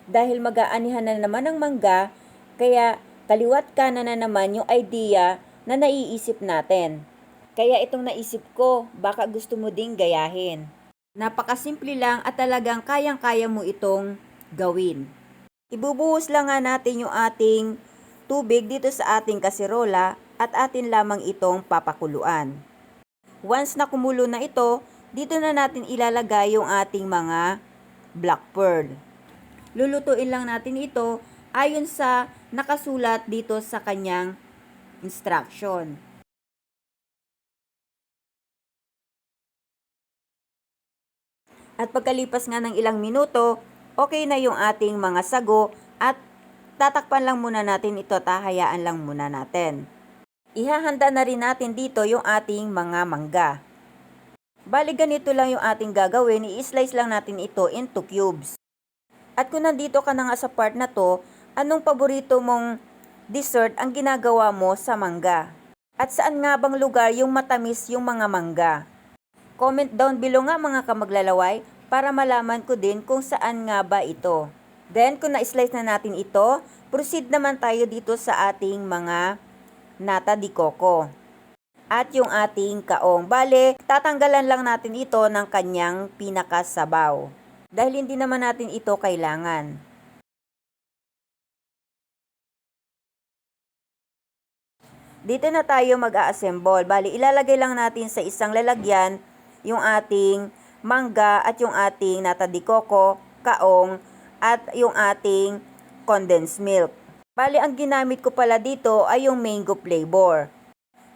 Dahil mag-aanihan na naman ng mangga, kaya kaliwat kanan na naman yung idea na naiisip natin. Kaya itong naisip ko, baka gusto mo ding gayahin. Napakasimple lang at talagang kayang-kaya mo itong gawin. Ibubuhos lang nga natin yung ating tubig dito sa ating kasirola at atin lamang itong papakuluan. Once na kumulo na ito, dito na natin ilalagay yung ating mga black pearl. Lulutuin lang natin ito ayon sa nakasulat dito sa kanyang instruction. At pagkalipas nga ng ilang minuto, okay na yung ating mga sago at tatakpan lang muna natin ito, tahayaan lang muna natin. Ihahanda na rin natin dito yung ating mga mangga. Bali ganito lang yung ating gagawin, i-slice lang natin ito into cubes. At kung nandito ka na nga sa part na to, anong paborito mong dessert ang ginagawa mo sa mangga? At saan nga bang lugar yung matamis yung mga mangga? Comment down below nga mga kamaglalaway para malaman ko din kung saan nga ba ito. Then kung na-slice na natin ito, proceed naman tayo dito sa ating mga nata de coco. At yung ating kaong. Bale, tatanggalan lang natin ito ng kanyang pinakasabaw. Dahil hindi naman natin ito kailangan. Dito na tayo mag-a-assemble. Bali, ilalagay lang natin sa isang lalagyan yung ating mangga at yung ating nata de coco, kaong, at yung ating condensed milk. Bali, ang ginamit ko pala dito ay yung mango flavor.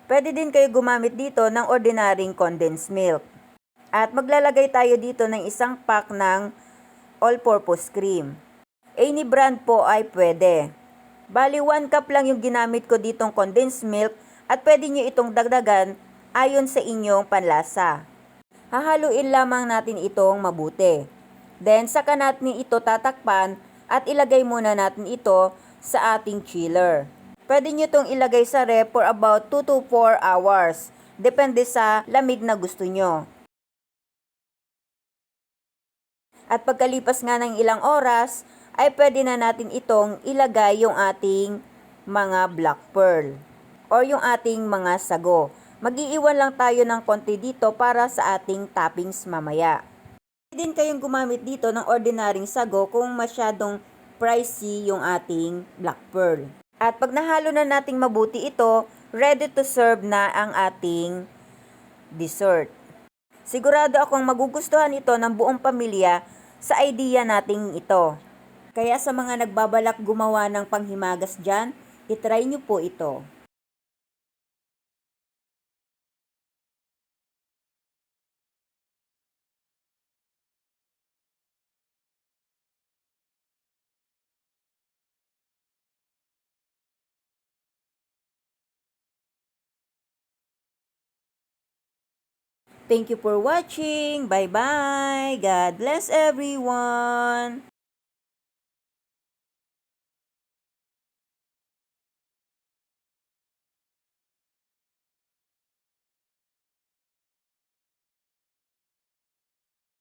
Pwede din kayo gumamit dito ng ordinaryong condensed milk. At maglalagay tayo dito ng isang pack ng all-purpose cream. Any brand po ay pwede. Bali 1 cup lang yung ginamit ko ditong condensed milk at pwede nyo itong dagdagan ayon sa inyong panlasa. Hahaluin lamang natin itong mabuti. Then saka natin ito tatakpan at ilagay muna natin ito sa ating chiller. Pwede nyo itong ilagay sa ref for about 2 to 4 hours. Depende sa lamig na gusto nyo. At pagkalipas nga ng ilang oras, ay pwede na natin itong ilagay yung ating mga black pearl or yung ating mga sago. Mag-iiwan lang tayo ng konti dito para sa ating toppings mamaya. Pwede din kayong gumamit dito ng ordinaryong sago kung masyadong pricey yung ating black pearl. At pag nahalo na nating mabuti ito, ready to serve na ang ating dessert. Sigurado akong magugustuhan ito ng buong pamilya sa idea nating ito. Kaya sa mga nagbabalak gumawa ng panghimagas dyan, itry nyo po ito. Thank you for watching. Bye-bye. God bless everyone.